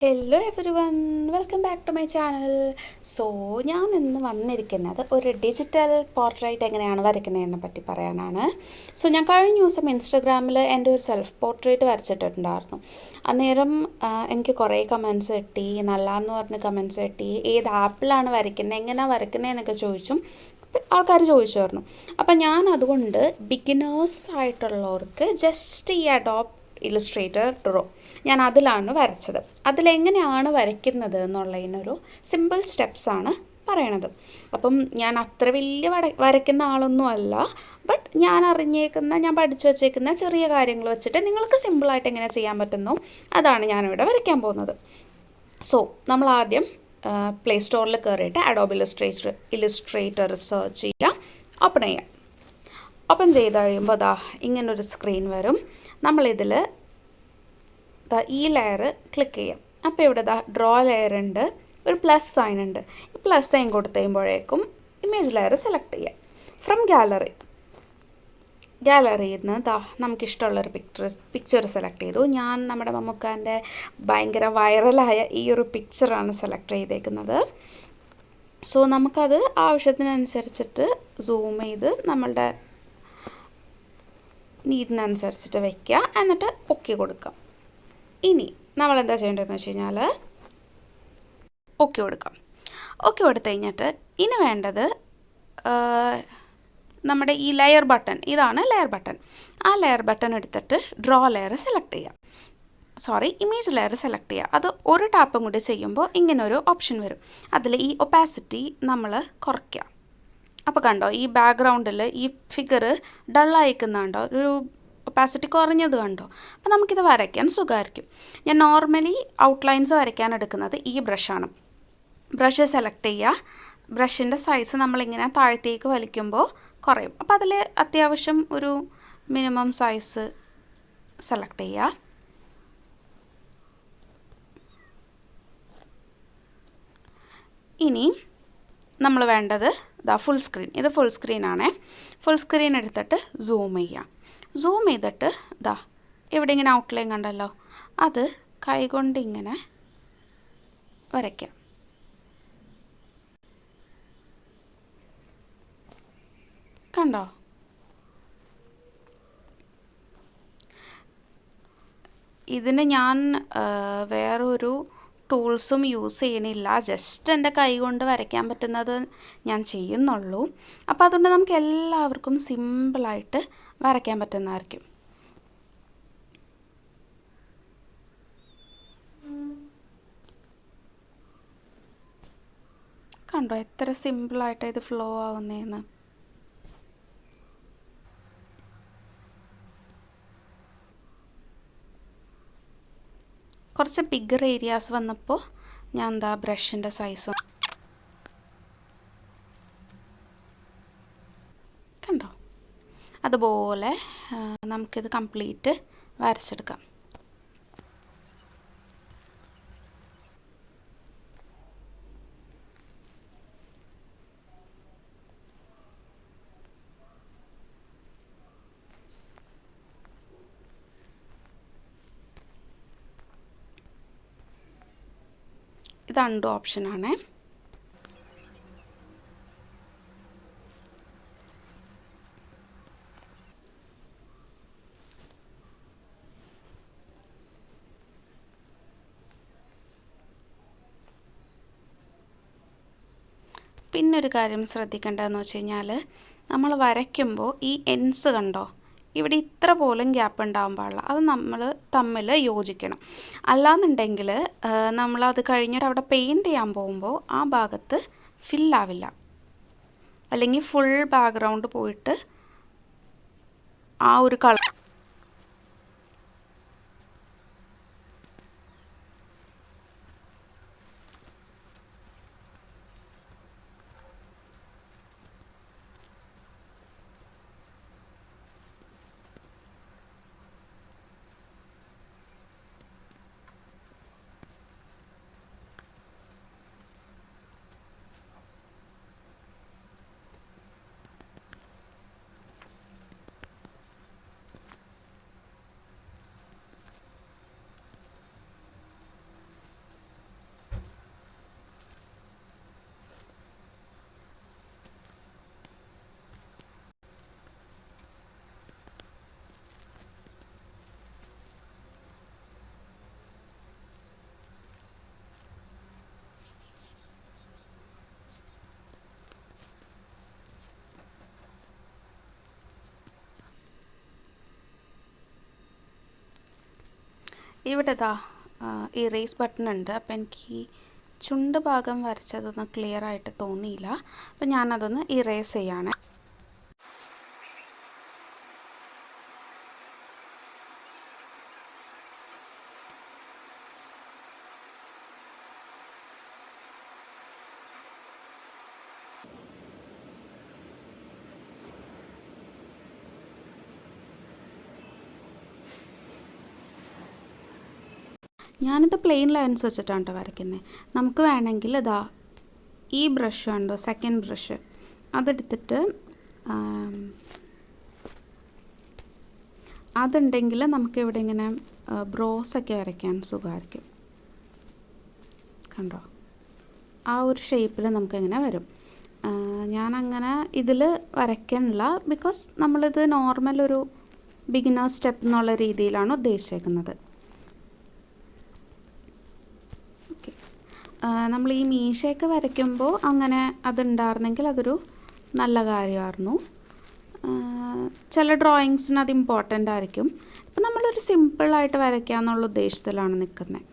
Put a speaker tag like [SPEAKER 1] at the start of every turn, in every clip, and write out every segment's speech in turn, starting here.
[SPEAKER 1] Hello everyone, welcome back to my channel. So ഞാൻ ഇന്ന് വന്നിരിക്കുന്നത് ഒരു ഡിജിറ്റൽ പോർട്രേറ്റ് എങ്ങനെയാണ് വരയ്ക്കുന്നതിനെ പറ്റി പറയാനാണ്. സോ ഞാൻ കഴിഞ്ഞ ദിവസം ഇൻസ്റ്റഗ്രാമിൽ എൻ്റെ ഒരു സെൽഫ് പോർട്രേറ്റ് വരച്ചിട്ടുണ്ടായിരുന്നു. അന്നേരം എനിക്ക് കുറേ കമൻസ് കിട്ടി, നല്ലതെന്ന് പറഞ്ഞ് കമൻസ് കിട്ടി. ഏത് ആപ്പിലാണ് വരയ്ക്കുന്നത്, എങ്ങനെയാണ് വരയ്ക്കുന്നതെന്നൊക്കെ ചോദിച്ചും ആൾക്കാർ ചോദിച്ചായിരുന്നു. അപ്പം ഞാൻ അതുകൊണ്ട് ബിഗിനേഴ്സ് ആയിട്ടുള്ളവർക്ക് ജസ്റ്റ് ഈ അഡോബ് ഇലുസ്ട്രേറ്റർ ഡ്രോ ഞാൻ അതിലാണ് വരച്ചത്. അതിലെങ്ങനെയാണ് വരയ്ക്കുന്നത് എന്നുള്ളതിനൊരു സിമ്പിൾ സ്റ്റെപ്സാണ് പറയണത്. അപ്പം ഞാൻ അത്ര വലിയ വരയ്ക്കുന്ന ആളൊന്നും അല്ല, ബട്ട് ഞാൻ അറിഞ്ഞേക്കുന്ന, ഞാൻ പഠിച്ചു വച്ചേക്കുന്ന ചെറിയ കാര്യങ്ങൾ വെച്ചിട്ട് നിങ്ങൾക്ക് സിമ്പിളായിട്ട് എങ്ങനെ ചെയ്യാൻ പറ്റുന്നു അതാണ് ഞാനിവിടെ വരയ്ക്കാൻ പോകുന്നത്. സോ നമ്മൾ ആദ്യം പ്ലേ സ്റ്റോറിൽ കയറിയിട്ട് അഡോബ് ഇലുസ്ട്രേറ്റർ സെർച്ച് ചെയ്യാം, ഓപ്പൺ ചെയ്യാം. ഓപ്പൺ ചെയ്ത് കഴിയുമ്പോൾ ഇങ്ങനൊരു സ്ക്രീൻ വരും. നമ്മളിതിൽ ഈ ലെയർ ക്ലിക്ക് ചെയ്യാം. അപ്പോൾ ഇവിടെ ഡ്രോ ലെയർ ഉണ്ട്, ഒരു പ്ലസ് സൈൻ ഉണ്ട്. ഈ പ്ലസ് സൈൻ കൊടുത്തുമ്പോഴേക്കും ഇമേജ് ലെയർ സെലക്ട് ചെയ്യാം. ഫ്രം ഗാലറിയിൽ നിന്ന് നമുക്കിഷ്ടമുള്ളൊരു പിക്ചർ സെലക്ട് ചെയ്തു. ഞാൻ നമ്മുടെ മമ്മൂക്കാൻ്റെ ഭയങ്കര വൈറലായ ഈ ഒരു പിക്ചറാണ് സെലക്ട് ചെയ്തേക്കുന്നത്. സോ നമുക്കത് ആവശ്യത്തിനനുസരിച്ചിട്ട് സൂം ചെയ്ത് നമ്മളുടെ നീഡിനനുസരിച്ചിട്ട് വയ്ക്കുക, എന്നിട്ട് ഓക്കെ കൊടുക്കാം. ഇനി നമ്മളെന്താ ചെയ്യേണ്ടതെന്ന് വെച്ച് കഴിഞ്ഞാൽ ഓക്കെ കൊടുക്കാം. ഓക്കെ കൊടുത്തു കഴിഞ്ഞിട്ട് ഇനി വേണ്ടത് നമ്മുടെ ഈ ലെയർ ബട്ടൺ, ഇതാണ് ലെയർ ബട്ടൺ. ആ ലെയർ ബട്ടൺ എടുത്തിട്ട് ഡ്രോ ലെയർ സെലക്ട് ചെയ്യാം, ഇമേജ് ലെയർ സെലക്ട് ചെയ്യുക. അത് ഒരു ടാപ്പും കൂടി ചെയ്യുമ്പോൾ ഇങ്ങനൊരു ഓപ്ഷൻ വരും. അതിൽ ഈ ഒപ്പാസിറ്റി നമ്മൾ കുറയ്ക്കുക. അപ്പോൾ കണ്ടോ, ഈ ബാക്ക്ഗ്രൗണ്ടിൽ ഈ ഫിഗർ ഡള്ളായിക്കുന്നുണ്ടോ, ഒരു ഒപ്പാസിറ്റി കുറഞ്ഞത് കണ്ടോ. അപ്പോൾ നമുക്കിത് വരയ്ക്കാൻ സുഖമായിരിക്കും. ഞാൻ നോർമലി ഔട്ട്ലൈൻസ് വരയ്ക്കാൻ എടുക്കുന്നത് ഈ ബ്രഷാണ്. ബ്രഷ് സെലക്ട് ചെയ്യുക. ബ്രഷിൻ്റെ സൈസ് നമ്മളിങ്ങനെ താഴത്തേക്ക് വലിക്കുമ്പോൾ കുറയും. അപ്പോൾ അതിൽ അത്യാവശ്യം ഒരു മിനിമം സൈസ് സെലക്ട് ചെയ്യുക. ഇനി നമ്മൾ വേണ്ടത് ഫുൾ സ്ക്രീൻ. ഇത് ഫുൾ സ്ക്രീനാണേ. ഫുൾ സ്ക്രീൻ എടുത്തിട്ട് സൂം ചെയ്യാം. സൂം ചെയ്തിട്ട് ഇവിടെ ഇങ്ങനെ ഔട്ട്ലൈൻ കണ്ടല്ലോ, അത് കൈകൊണ്ട് ഇങ്ങനെ വരയ്ക്കാം. കണ്ടോ, ഇതിന് ഞാൻ വേറൊരു ടൂൾസും യൂസ് ചെയ്യണില്ല, ജസ്റ്റ് എൻ്റെ കൈ കൊണ്ട് വരയ്ക്കാൻ പറ്റുന്നത് ഞാൻ ചെയ്യുന്നുള്ളൂ. അപ്പോൾ അതുകൊണ്ട് നമുക്ക് എല്ലാവർക്കും സിമ്പിളായിട്ട് വരയ്ക്കാൻ പറ്റുന്നതായിരിക്കും. കണ്ടോ എത്ര സിമ്പിളായിട്ട് ഇത് ഫ്ലോ ആവുന്നതെന്ന്. കുറച്ച് ബിഗ്ഗർ ഏരിയാസ് വന്നപ്പോൾ ഞാൻ ബ്രഷിൻ്റെ സൈസ് കണ്ടോ, അതുപോലെ നമുക്കിത് കംപ്ലീറ്റ് വരച്ചെടുക്കാം. ഇത് അണ്ടു ഓപ്ഷനാണ്. പിന്നൊരു കാര്യം ശ്രദ്ധിക്കേണ്ടതെന്ന് വെച്ച് കഴിഞ്ഞാൽ, നമ്മൾ വരയ്ക്കുമ്പോൾ ഈ എൻസ് കണ്ടോ, ഇവിടെ ഇത്ര പോലും ഗ്യാപ്പ് ഉണ്ടാവാൻ പാടില്ല. അത് നമ്മൾ തമ്മിൽ യോജിക്കണം. അല്ലാന്നുണ്ടെങ്കിൽ നമ്മളത് കഴിഞ്ഞിട്ട് അവിടെ പെയിൻറ്റ് ചെയ്യാൻ പോകുമ്പോൾ ആ ഭാഗത്ത് ഫില്ലാവില്ല, അല്ലെങ്കിൽ ഫുൾ ബാക്ക്ഗ്രൗണ്ട് പോയിട്ട് ആ ഒരു കളർ ഇവിടെ ഇതാ ഇറേസ് ബട്ടൺ ഉണ്ട്. അപ്പോൾ എനിക്ക് ഈ ചുണ്ട് ഭാഗം വരച്ചതൊന്ന് ക്ലിയർ ആയിട്ട് തോന്നിയില്ല. അപ്പോൾ ഞാനതൊന്ന് ഇറേസ് ചെയ്യാണ്. ഞാനിത് പ്ലെയിൻ ലൈൻസ് വെച്ചിട്ടാണ് കേട്ടോ വരയ്ക്കുന്നത്. നമുക്ക് വേണമെങ്കിൽ ഇതാ ഈ ബ്രഷ് ഉണ്ടോ, സെക്കൻഡ് ബ്രഷ്, അതെടുത്തിട്ട് അതുണ്ടെങ്കിൽ നമുക്കിവിടെ ഇങ്ങനെ ബ്രോസൊക്കെ വരയ്ക്കാൻ സുഖമായിരിക്കും. കണ്ടോ, ആ ഒരു ഷേപ്പിൽ നമുക്കിങ്ങനെ വരും. ഞാനങ്ങനെ ഇതിൽ വരയ്ക്കണില്ല, ബിക്കോസ് നമ്മളിത് നോർമൽ ഒരു ബിഗിനർ സ്റ്റെപ്പ് എന്നുള്ള രീതിയിലാണ് ഉദ്ദേശിക്കുന്നത്. നമ്മൾ ഈ മീശയൊക്കെ വരയ്ക്കുമ്പോൾ അങ്ങനെ അതുണ്ടായിരുന്നെങ്കിൽ അതൊരു നല്ല കാര്യമായിരുന്നു. ചില ഡ്രോയിങ്സിന് അത് ഇമ്പോർട്ടൻ്റ് ആയിരിക്കും. ഇപ്പം നമ്മളൊരു സിമ്പിളായിട്ട് വരയ്ക്കുക എന്നുള്ള ഉദ്ദേശത്തിലാണ് നിൽക്കുന്നത്.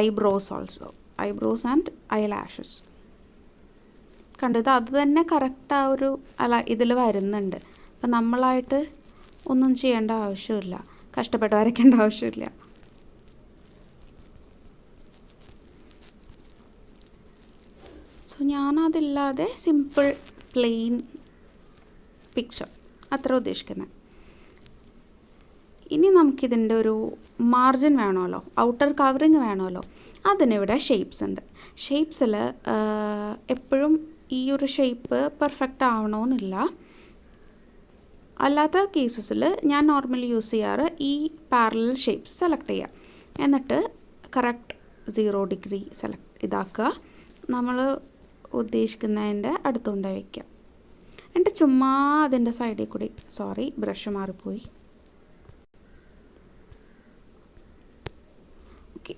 [SPEAKER 1] Eyebrows also, eyebrows and I lashes കണ്ടത് അത് തന്നെ കറക്റ്റ് ആ ഒരു ഇതിൽ വരുന്നുണ്ട്. അപ്പം നമ്മളായിട്ട് ഒന്നും ചെയ്യേണ്ട ആവശ്യമില്ല, കഷ്ടപ്പെട്ട് വരയ്ക്കേണ്ട ആവശ്യമില്ല. സോ ഞാനതില്ലാതെ സിമ്പിൾ പ്ലെയിൻ പിക്ചർ അത്ര ഉദ്ദേശിക്കുന്നത്. ഇനി നമുക്കിതിൻ്റെ ഒരു മാർജിൻ വേണമല്ലോ, ഔട്ടർ കവറിങ് വേണമല്ലോ. അതിനിവിടെ ഷേപ്സ് ഉണ്ട്. ഷേപ്സിൽ എപ്പോഴും ഈ ഒരു ഷേപ്പ് പെർഫെക്റ്റ് ആവണമെന്നില്ല. അല്ലാത്ത കേസസിൽ ഞാൻ നോർമലി യൂസ് ചെയ്യാറ് ഈ പാരലൽ ഷേപ്സ് സെലക്ട് ചെയ്യുക, എന്നിട്ട് കറക്റ്റ് 0 ഡിഗ്രി ഇതാക്കുക, നമ്മൾ ഉദ്ദേശിക്കുന്നതിൻ്റെ അടുത്തുകൊണ്ട് വയ്ക്കുക. എന്നിട്ട് ചുമ്മാ അതിൻ്റെ സൈഡിൽ കൂടി, സോറി ബ്രഷ് മാറിപ്പോയി, ഓക്കെ,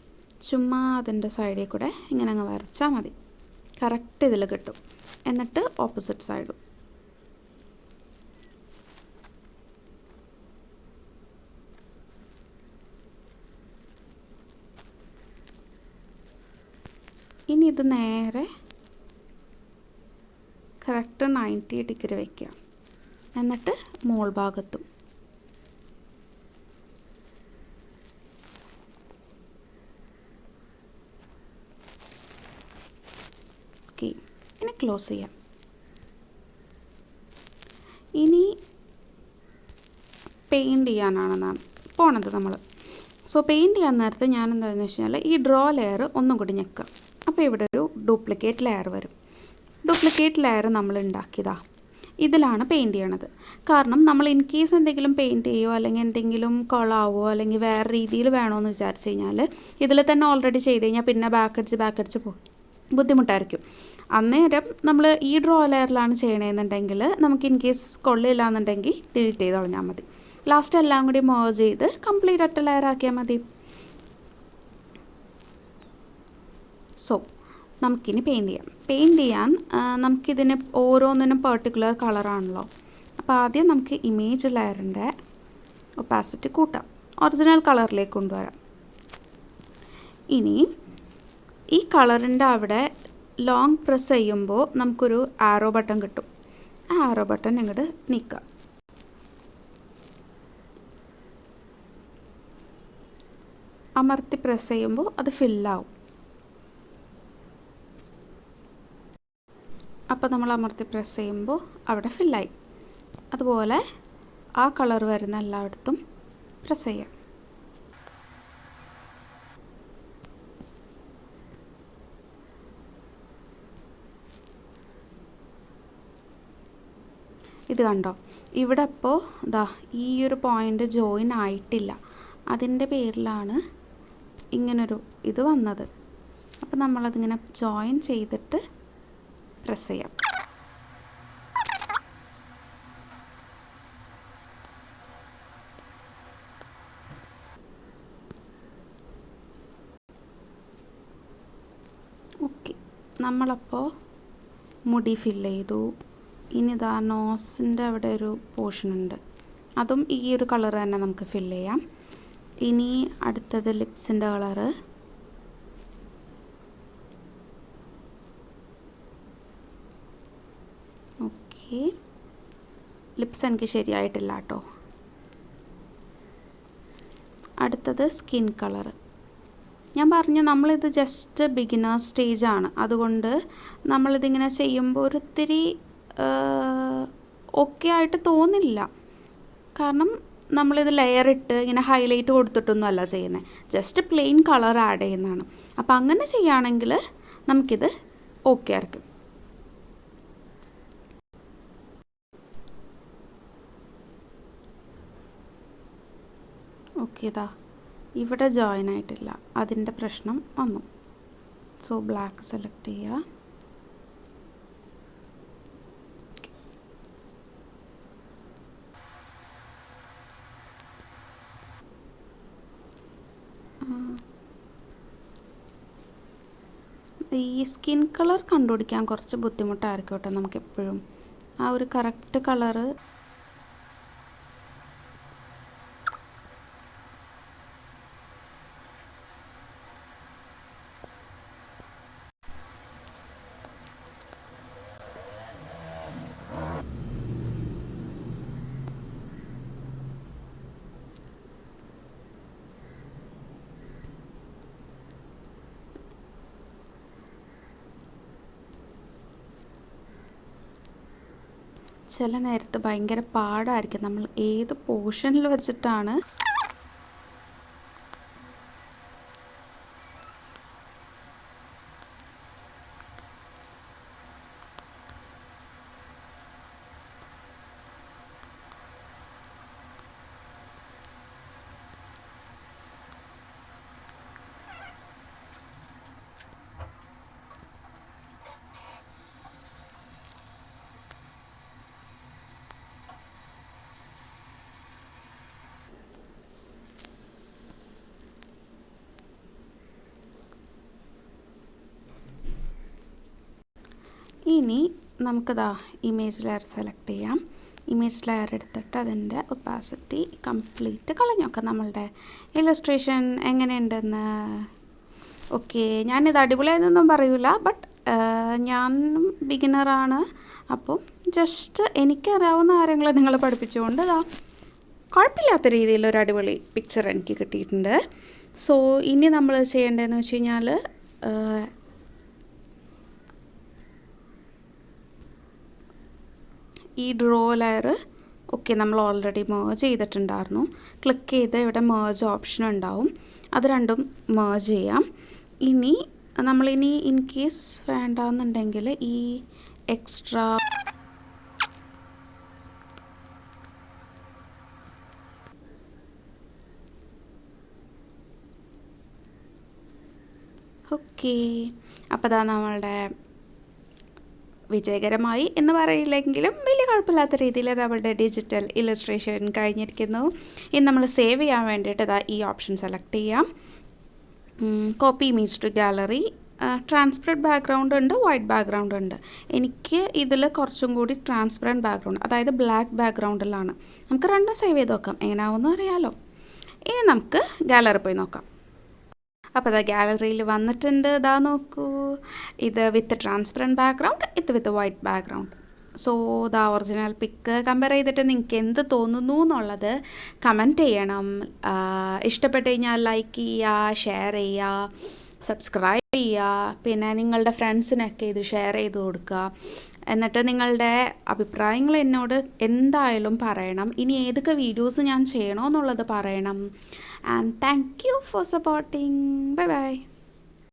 [SPEAKER 1] ചുമ്മാ അതിൻ്റെ സൈഡിൽ കൂടെ ഇങ്ങനെ അങ്ങ് വരച്ചാൽ മതി. കറക്റ്റ് ഇതിൽ കിട്ടും. എന്നിട്ട് ഓപ്പോസിറ്റ് സൈഡും. ഇനി ഇത് നേരെ കറക്റ്റ് 90 ഡിഗ്രി വയ്ക്കുക. എന്നിട്ട് മോൾ ഭാഗത്തും ഓക്കെ. ഇനി ക്ലോസ് ചെയ്യാം. ഇനി പെയിൻറ്റ് ചെയ്യാനാണ് പോണത് നമ്മൾ. സോ പെയിൻറ്റ് ചെയ്യാൻ നേരത്തെ ഞാൻ എന്താണെന്ന് വെച്ച് കഴിഞ്ഞാൽ ഈ ഡ്രോ ലെയർ ഒന്നും കൂടി ഞെക്കുക. അപ്പോൾ ഇവിടെ ഒരു ഡ്യൂപ്ലിക്കേറ്റ് ലെയർ വരും. ഡ്യൂപ്ലിക്കേറ്റ് ലെയർ നമ്മൾ ഉണ്ടാക്കിയതാണ്. ഇതിലാണ് പെയിൻറ്റ് ചെയ്യണത്. കാരണം നമ്മൾ ഇൻ കേസ് എന്തെങ്കിലും പെയിൻറ്റ് ചെയ്യുമോ അല്ലെങ്കിൽ എന്തെങ്കിലും കൊളാവോ അല്ലെങ്കിൽ വേറെ രീതിയിൽ വേണമെന്ന് വിചാരിച്ച് കഴിഞ്ഞാൽ ഇതിൽ തന്നെ ഓൾറെഡി ചെയ്ത് കഴിഞ്ഞാൽ പിന്നെ ബാക്കടിച്ച് പോകും, ബുദ്ധിമുട്ടായിരിക്കും. അന്നേരം നമ്മൾ ഈ ഡ്രോ ലെയറിലാണ് ചെയ്യണമെന്നുണ്ടെങ്കിൽ നമുക്ക് ഇൻ കേസ് കൊള്ളില്ല എന്നുണ്ടെങ്കിൽ ഡിലീറ്റ് ചെയ്ത് കളഞ്ഞാൽ മതി. ലാസ്റ്റ് എല്ലാം കൂടി മേർജ് ചെയ്ത് കംപ്ലീറ്റ് ഒറ്റ ലെയർ ആക്കിയാൽ മതി. സോ നമുക്കിനി പെയിൻറ്റ് ചെയ്യാം. പെയിൻറ്റ് ചെയ്യാൻ നമുക്കിതിന് ഓരോന്നിനും പെർട്ടിക്കുലർ കളറാണല്ലോ. അപ്പോൾ ആദ്യം നമുക്ക് ഇമേജ് ലെയറിൻ്റെ ഒപ്പാസിറ്റി കൂട്ടാം, ഒറിജിനൽ കളറിലേക്ക് കൊണ്ടുവരാം. ഇനി ഈ കളറിൻ്റെ അവിടെ ലോങ് പ്രസ് ചെയ്യുമ്പോൾ നമുക്കൊരു ആരോ ബട്ടൺ കിട്ടും. ആ ആരോ ബട്ടൺ ഇങ്ങോട്ട് നീക്കുക. അമർത്തി പ്രസ് ചെയ്യുമ്പോൾ അത് ഫില്ലാവും. അപ്പോൾ നമ്മൾ അമർത്തി പ്രസ് ചെയ്യുമ്പോൾ അവിടെ ഫില്ലായി. അതുപോലെ ആ കളർ വരുന്ന എല്ലായിടത്തും പ്രസ് ചെയ്യാം. ഇത് കണ്ടോ, ഇവിടെ അപ്പോൾ ദാ ഈ ഒരു പോയിൻ്റ് ജോയിൻ ആയിട്ടില്ല. അതിൻ്റെ പേരിലാണ് ഇങ്ങനൊരു ഇത് വന്നത്. അപ്പോൾ നമ്മളതിങ്ങനെ ജോയിൻ ചെയ്തിട്ട് പ്രസ് ചെയ്യാം. ഓക്കെ, നമ്മളപ്പോൾ മുടി ഫില്ല് ചെയ്തു. ഇനി ഇതാ നോസിൻ്റെ അവിടെ ഒരു പോർഷൻ ഉണ്ട്, അതും ഈ ഒരു കളർ തന്നെ നമുക്ക് ഫില്ല് ചെയ്യാം. ഇനി അടുത്തത് ലിപ്സിൻ്റെ കളറ്. ഓക്കെ, ലിപ്സ് എനിക്ക് ശരിയായിട്ടില്ല കേട്ടോ. അടുത്തത് സ്കിൻ കളറ്. ഞാൻ പറഞ്ഞു നമ്മളിത് ജസ്റ്റ് ബിഗിനർ സ്റ്റേജാണ്, അതുകൊണ്ട് നമ്മളിതിങ്ങനെ ചെയ്യുമ്പോൾ ഒരിത്തിരി ഓക്കെ ആയിട്ട് തോന്നില്ല. കാരണം നമ്മളിത് ലെയർ ഇട്ട് ഇങ്ങനെ ഹൈലൈറ്റ് കൊടുത്തിട്ടൊന്നും അല്ല ചെയ്യുന്നത്, ജസ്റ്റ് പ്ലെയിൻ കളർ ആഡ് ചെയ്യുന്നതാണ്. അപ്പം അങ്ങനെ ചെയ്യുകയാണെങ്കിൽ നമുക്കിത് ഓക്കെ ആയിരിക്കും. ഓക്കെ, ഇതാ ഇവിടെ ജോയിൻ ആയിട്ടില്ല, അതിൻ്റെ പ്രശ്നം വന്നു. സോ ബ്ലാക്ക് സെലക്ട് ചെയ്യുക. ഈ സ്കിൻ കളർ കണ്ടുപിടിക്കാൻ കുറച്ച് ബുദ്ധിമുട്ടായിരിക്കും കേട്ടോ നമുക്കെപ്പോഴും. ആ ഒരു കറക്റ്റ് കളറ് ചില നേരത്ത് ഭയങ്കര പാടായിരിക്കും നമ്മൾ ഏത് പോർഷനിൽ വെച്ചിട്ടാണ് ഇനി നമുക്കിതാ ഇമേജ് ലെയർ സെലക്ട് ചെയ്യാം. ഇമേജ് ലെയർ എടുത്തിട്ട് അതിൻ്റെ ഒപ്പാസിറ്റി കംപ്ലീറ്റ് കളഞ്ഞു നോക്കാം നമ്മളുടെ ഇല്ലസ്ട്രേഷൻ എങ്ങനെയുണ്ടെന്ന്. ഓക്കെ, ഞാനിത് അടിപൊളിയായെന്നൊന്നും പറയൂല, ബട്ട് ഞാൻ ബിഗിനറാണ്, അപ്പം ജസ്റ്റ് എനിക്കറിയാവുന്ന കാര്യങ്ങൾ നിങ്ങളെ പഠിപ്പിച്ചുകൊണ്ട് ഇതാ കുഴപ്പമില്ലാത്ത രീതിയിലൊരു അടിപൊളി പിക്ചർ എനിക്ക് കിട്ടിയിട്ടുണ്ട്. സോ ഇനി നമ്മൾ ചെയ്യേണ്ടതെന്ന് വെച്ച് കഴിഞ്ഞാൽ ഈ ഡ്രോ ലെയർ ഓക്കെ നമ്മൾ ഓൾറെഡി മേർജ് ചെയ്തിട്ടുണ്ടായിരുന്നു. ക്ലിക്ക് ചെയ്ത് ഇവിടെ മേർജ് ഓപ്ഷൻ ഉണ്ടാവും, അത് രണ്ടും മേർജ് ചെയ്യാം. ഇനി നമ്മളിനി ഇൻ കേസ് വേണ്ടാന്നുണ്ടെങ്കിൽ ഈ എക്സ്ട്രാ ഓക്കെ, അപ്പോൾ അതാ നമ്മളുടെ വിജയകരമായി എന്ന് പറയില്ലെങ്കിലും വലിയ കുഴപ്പമില്ലാത്ത രീതിയിൽ നമ്മളുടെ ഡിജിറ്റൽ ഇല്ലസ്ട്രേഷൻ കഴിഞ്ഞിരിക്കുന്നു. ഇനി നമ്മൾ സേവ് ചെയ്യാൻ വേണ്ടിയിട്ട് ഇതാ ഈ ഓപ്ഷൻ സെലക്ട് ചെയ്യാം. Copy image to gallery. Transparent background ഉണ്ട്, വൈറ്റ് ബാക്ക്ഗ്രൗണ്ട് ഉണ്ട്. എനിക്ക് ഇതിൽ കുറച്ചും കൂടി ട്രാൻസ്പെറൻറ്റ് ബാക്ക്ഗ്രൗണ്ട്, അതായത് ബ്ലാക്ക് ബാക്ക്ഗ്രൗണ്ടിലാണ്. നമുക്ക് രണ്ടും സേവ് ചെയ്ത് നോക്കാം, എങ്ങനെയാവുമെന്ന് അറിയാമല്ലോ. ഇനി നമുക്ക് ഗാലറി പോയി നോക്കാം. അപ്പോൾ അത് ഗാലറിയിൽ വന്നിട്ടുണ്ട്, ഇതാ നോക്കൂ, ഇത് വിത്ത് ട്രാൻസ്പെറൻറ്റ് ബാക്ക്ഗ്രൗണ്ട്, ഇത് വിത്ത് white background. So the original pick compare ചെയ്തിട്ട് നിങ്ങൾക്ക് എന്ത് തോന്നുന്നു എന്നുള്ളത് കമൻറ്റ് ചെയ്യണം. ഇഷ്ടപ്പെട്ട് കഴിഞ്ഞാൽ ലൈക്ക് ചെയ്യുക, ഷെയർ ചെയ്യുക, സബ്സ്ക്രൈബ് ചെയ്യുക, പിന്നെ നിങ്ങളുടെ ഫ്രണ്ട്സിനൊക്കെ ഇത് ഷെയർ ചെയ്ത് കൊടുക്കുക. എന്നിട്ട് നിങ്ങളുടെ അഭിപ്രായങ്ങൾ എന്നോട് എന്തായാലും പറയണം. ഇനി ഏതൊക്കെ വീഡിയോസ് ഞാൻ ചെയ്യണമെന്നുള്ളത് പറയണം. And thank you for supporting. Bye bye.